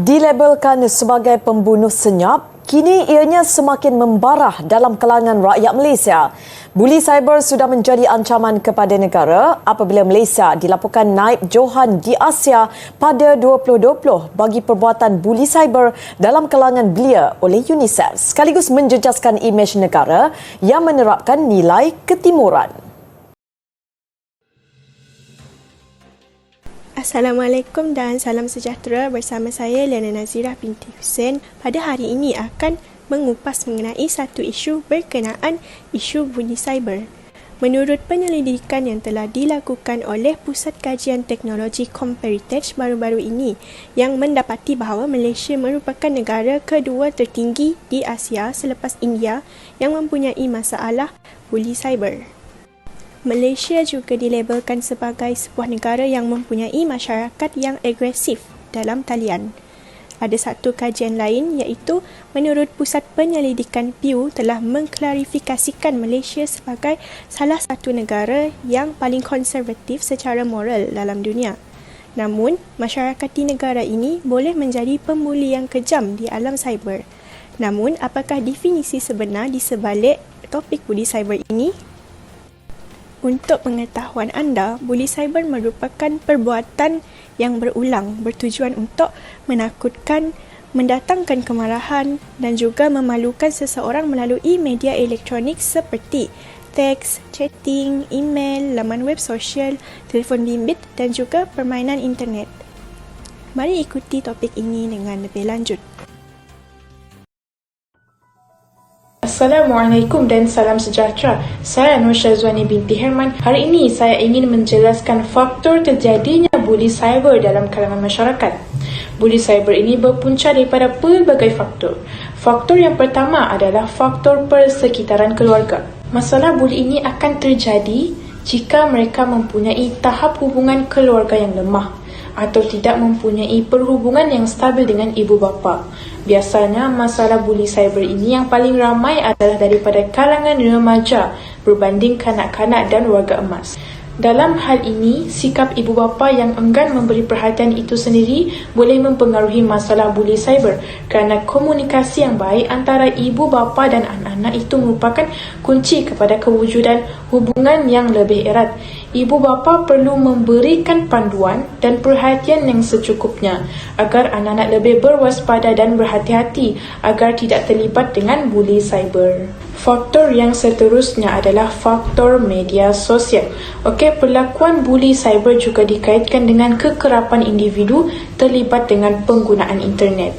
Dilabelkan sebagai pembunuh senyap, kini ianya semakin membarah dalam kalangan rakyat Malaysia. Buli cyber sudah menjadi ancaman kepada negara apabila Malaysia dilaporkan naib johan di Asia pada 2020 bagi perbuatan buli cyber dalam kalangan belia oleh UNICEF, sekaligus menjejaskan imej negara yang menerapkan nilai ketimuran. Assalamualaikum dan salam sejahtera, bersama saya Liana Nazirah binti Hussein. Pada hari ini akan mengupas mengenai satu isu berkenaan isu buli cyber. Menurut penyelidikan yang telah dilakukan oleh Pusat Kajian Teknologi Comparitage baru-baru ini, yang mendapati bahawa Malaysia merupakan negara kedua tertinggi di Asia selepas India yang mempunyai masalah buli cyber. Malaysia juga dilabelkan sebagai sebuah negara yang mempunyai masyarakat yang agresif dalam talian. Ada satu kajian lain iaitu menurut Pusat Penyelidikan Pew telah mengklarifikasikan Malaysia sebagai salah satu negara yang paling konservatif secara moral dalam dunia. Namun, masyarakat di negara ini boleh menjadi pembuli yang kejam di alam cyber. Namun, apakah definisi sebenar di sebalik topik buli cyber ini? Untuk pengetahuan anda, buli cyber merupakan perbuatan yang berulang bertujuan untuk menakutkan, mendatangkan kemarahan dan juga memalukan seseorang melalui media elektronik seperti teks, chatting, email, laman web sosial, telefon bimbit dan juga permainan internet. Mari ikuti topik ini dengan lebih lanjut. Assalamualaikum dan salam sejahtera. Saya Nur Syazwani binti Herman. Hari ini saya ingin menjelaskan faktor terjadinya buli cyber dalam kalangan masyarakat. Buli cyber ini berpunca daripada pelbagai faktor. Faktor yang pertama adalah faktor persekitaran keluarga. Masalah buli ini akan terjadi jika mereka mempunyai tahap hubungan keluarga yang lemah atau tidak mempunyai perhubungan yang stabil dengan ibu bapa. Biasanya masalah buli cyber ini yang paling ramai adalah daripada kalangan remaja berbanding kanak-kanak dan warga emas. Dalam hal ini, sikap ibu bapa yang enggan memberi perhatian itu sendiri boleh mempengaruhi masalah buli cyber kerana komunikasi yang baik antara ibu bapa dan anak-anak itu merupakan kunci kepada kewujudan hubungan yang lebih erat. Ibu bapa perlu memberikan panduan dan perhatian yang secukupnya agar anak-anak lebih berwaspada dan berhati-hati agar tidak terlibat dengan buli cyber. Faktor yang seterusnya adalah faktor media sosial. Perlakuan buli cyber juga dikaitkan dengan kekerapan individu terlibat dengan penggunaan internet.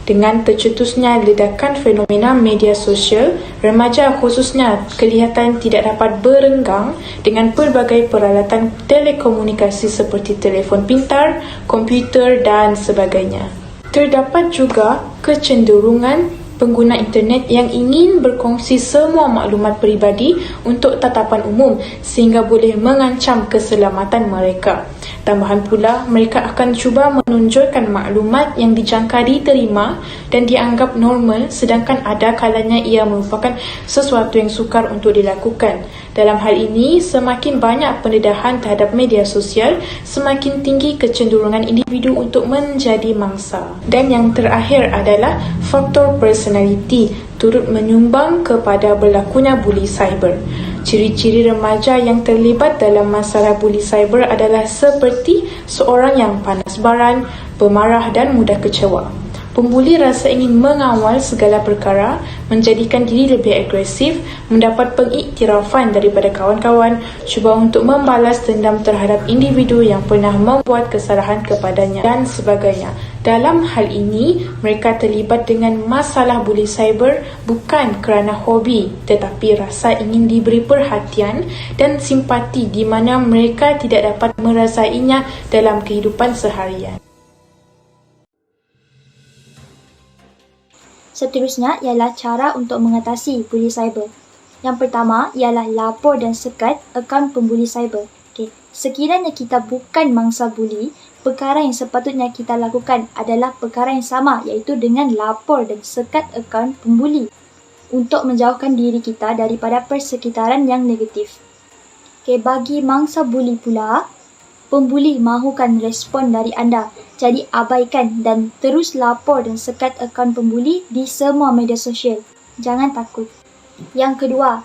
Dengan tercetusnya ledakan fenomena media sosial, remaja khususnya kelihatan tidak dapat berenggang dengan pelbagai peralatan telekomunikasi seperti telefon pintar, komputer dan sebagainya. Terdapat juga kecenderungan pengguna internet yang ingin berkongsi semua maklumat peribadi untuk tatapan umum sehingga boleh mengancam keselamatan mereka. Tambahan pula, mereka akan cuba menonjolkan maklumat yang dijangka diterima dan dianggap normal sedangkan ada kalanya ia merupakan sesuatu yang sukar untuk dilakukan. Dalam hal ini, semakin banyak pendedahan terhadap media sosial, semakin tinggi kecenderungan individu untuk menjadi mangsa. Dan yang terakhir adalah faktor personality turut menyumbang kepada berlakunya buli cyber. Ciri-ciri remaja yang terlibat dalam masalah buli cyber adalah seperti seorang yang panas baran, pemarah dan mudah kecewa. Pembuli rasa ingin mengawal segala perkara, menjadikan diri lebih agresif, mendapat pengiktirafan daripada kawan-kawan, cuba untuk membalas dendam terhadap individu yang pernah membuat kesalahan kepadanya dan sebagainya. Dalam hal ini, mereka terlibat dengan masalah buli cyber bukan kerana hobi tetapi rasa ingin diberi perhatian dan simpati di mana mereka tidak dapat merasainya dalam kehidupan seharian. Seterusnya ialah cara untuk mengatasi buli cyber. Yang pertama ialah lapor dan sekat akaun pembuli cyber. Sekiranya kita bukan mangsa buli, perkara yang sepatutnya kita lakukan adalah perkara yang sama iaitu dengan lapor dan sekat akaun pembuli untuk menjauhkan diri kita daripada persekitaran yang negatif. Bagi mangsa buli pula, pembuli mahukan respon dari anda. Jadi abaikan dan terus lapor dan sekat akaun pembuli di semua media sosial. Jangan takut. Yang kedua,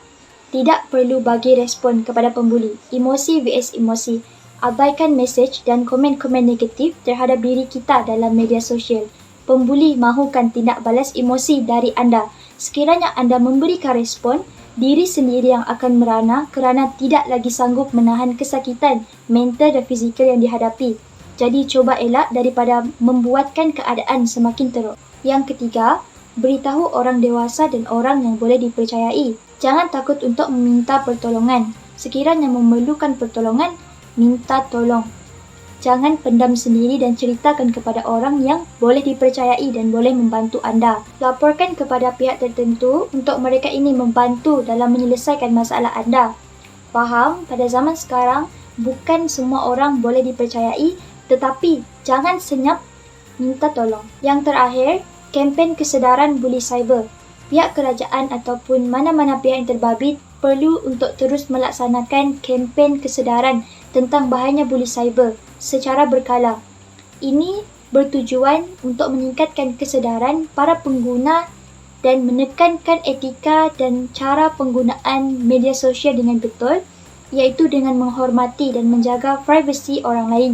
tidak perlu bagi respon kepada pembuli. Emosi vs emosi. Abaikan mesej dan komen-komen negatif terhadap diri kita dalam media sosial. Pembuli mahukan tindak balas emosi dari anda. Sekiranya anda memberikan respon, diri sendiri yang akan merana kerana tidak lagi sanggup menahan kesakitan mental dan fizikal yang dihadapi. Jadi coba elak daripada membuatkan keadaan semakin teruk. Yang ketiga, beritahu orang dewasa dan orang yang boleh dipercayai. Jangan takut untuk meminta pertolongan. Sekiranya memerlukan pertolongan, minta tolong. Jangan pendam sendiri dan ceritakan kepada orang yang boleh dipercayai dan boleh membantu anda. Laporkan kepada pihak tertentu untuk mereka ini membantu dalam menyelesaikan masalah anda. Faham, pada zaman sekarang, bukan semua orang boleh dipercayai, tetapi jangan senyap minta tolong. Yang terakhir, kempen kesedaran buli cyber. Pihak kerajaan ataupun mana-mana pihak yang terbabit perlu untuk terus melaksanakan kempen kesedaran tentang bahayanya buli cyber secara berkala. Ini bertujuan untuk meningkatkan kesedaran para pengguna dan menekankan etika dan cara penggunaan media sosial dengan betul, iaitu dengan menghormati dan menjaga privasi orang lain.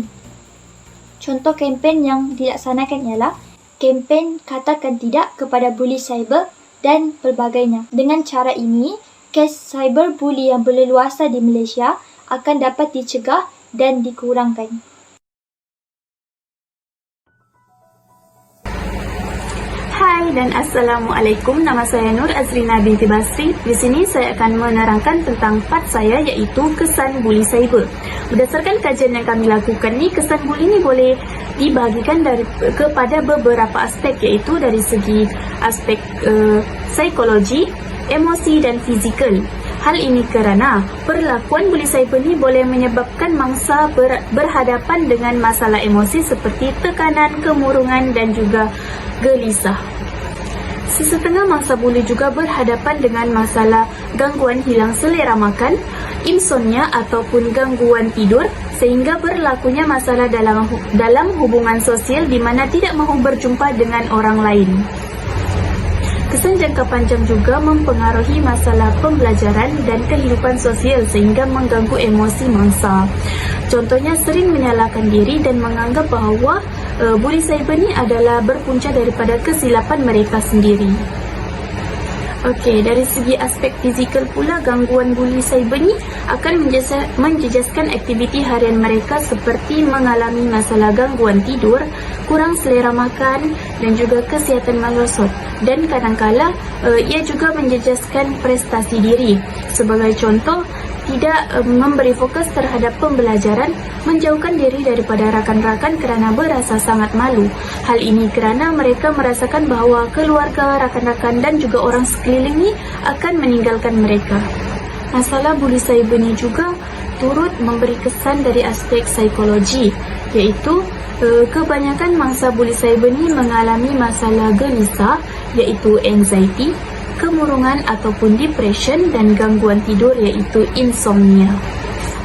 Contoh kempen yang dilaksanakan ialah kempen katakan tidak kepada buli cyber dan pelbagainya. Dengan cara ini, kes cyberbuli yang berleluasa di Malaysia akan dapat dicegah dan dikurangkan. Hai dan Assalamualaikum. Nama saya Nur Azrina binti Basri. Di sini saya akan menerangkan tentang part saya, iaitu kesan buli cyber. Berdasarkan kajian yang kami lakukan ni, kesan buli ni boleh dibahagikan kepada beberapa aspek, iaitu dari segi aspek psikologi, emosi dan fizikal. Hal ini kerana perlakuan buli cyber ni boleh menyebabkan mangsa berhadapan dengan masalah emosi seperti tekanan, kemurungan dan juga gelisah. Sesetengah mangsa buli juga berhadapan dengan masalah gangguan hilang selera makan, insomnia ataupun gangguan tidur, sehingga berlakunya masalah dalam hubungan sosial di mana tidak mahu berjumpa dengan orang lain. Kesan jangka panjang juga mempengaruhi masalah pembelajaran dan kehidupan sosial sehingga mengganggu emosi mangsa. Contohnya sering menyalahkan diri dan menganggap bahawa buli cyber ni adalah berpunca daripada kesilapan mereka sendiri. Okey, dari segi aspek fizikal pula, gangguan buli cyber ni akan menjejaskan aktiviti harian mereka seperti mengalami masalah gangguan tidur, kurang selera makan dan juga kesihatan merosot. Dan kadang-kala ia juga menjejaskan prestasi diri. Sebagai contoh, tidak memberi fokus terhadap pembelajaran, menjauhkan diri daripada rakan-rakan kerana berasa sangat malu. Hal ini kerana mereka merasakan bahawa keluarga, rakan-rakan dan juga orang sekeliling ni akan meninggalkan mereka. Masalah buli cyber ni juga turut memberi kesan dari aspek psikologi, iaitu kebanyakan mangsa buli cyber ni mengalami masalah gelisah, iaitu anxiety, kemurungan ataupun depression dan gangguan tidur iaitu insomnia.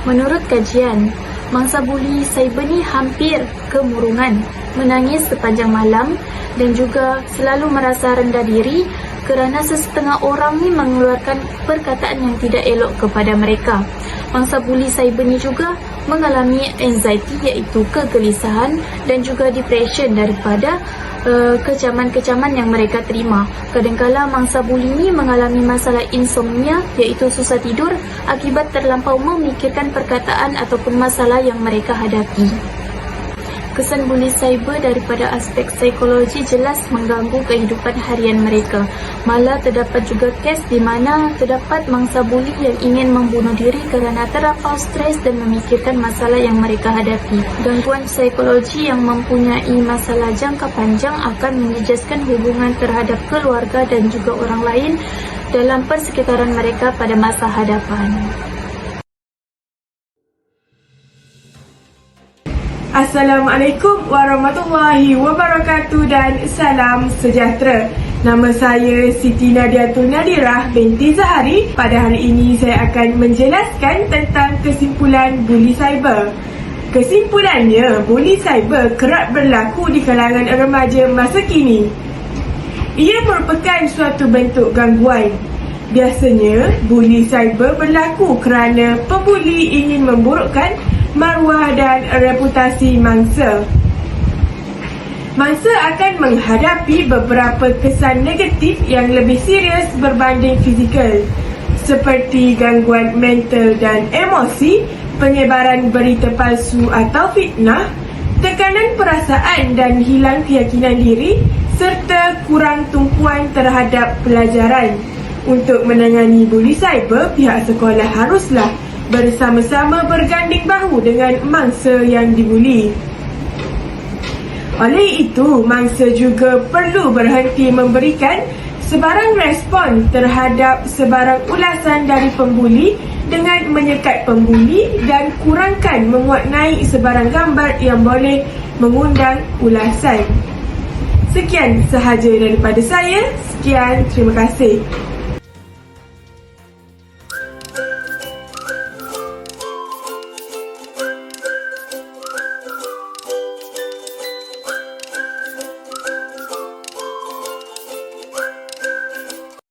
Menurut kajian, mangsa buli cyber ni hampir kemurungan, menangis sepanjang malam dan juga selalu merasa rendah diri kerana sesetengah orang ni mengeluarkan perkataan yang tidak elok kepada mereka. Mangsa buli cyber ni juga mengalami anxiety iaitu kegelisahan dan juga depression daripada kecaman-kecaman yang mereka terima. Kadangkala mangsa buli ni mengalami masalah insomnia iaitu susah tidur akibat terlampau memikirkan perkataan ataupun masalah yang mereka hadapi. Kesan buli cyber daripada aspek psikologi jelas mengganggu kehidupan harian mereka. Malah terdapat juga kes di mana terdapat mangsa buli yang ingin membunuh diri kerana terlampau stres dan memikirkan masalah yang mereka hadapi. Gangguan psikologi yang mempunyai masalah jangka panjang akan menjejaskan hubungan terhadap keluarga dan juga orang lain dalam persekitaran mereka pada masa hadapan. Assalamualaikum warahmatullahi wabarakatuh dan salam sejahtera. Nama saya Siti Nadiatul Nadirah binti Zahari. Pada hari ini saya akan menjelaskan tentang kesimpulan buli cyber. Kesimpulannya, buli cyber kerap berlaku di kalangan remaja masa kini. Ia merupakan suatu bentuk gangguan. Biasanya, buli cyber berlaku kerana pembuli ingin memburukkan maruah dan reputasi mangsa. Mangsa akan menghadapi beberapa kesan negatif yang lebih serius berbanding fizikal, seperti gangguan mental dan emosi, penyebaran berita palsu atau fitnah, tekanan perasaan dan hilang keyakinan diri, serta kurang tumpuan terhadap pelajaran. Untuk menangani buli cyber, pihak sekolah haruslah bersama-sama berganding bahu dengan mangsa yang dibuli. Oleh itu, mangsa juga perlu berhenti memberikan sebarang respon terhadap sebarang ulasan dari pembuli dengan menyekat pembuli dan kurangkan memuatnai sebarang gambar yang boleh mengundang ulasan. Sekian sahaja daripada saya. Sekian, terima kasih.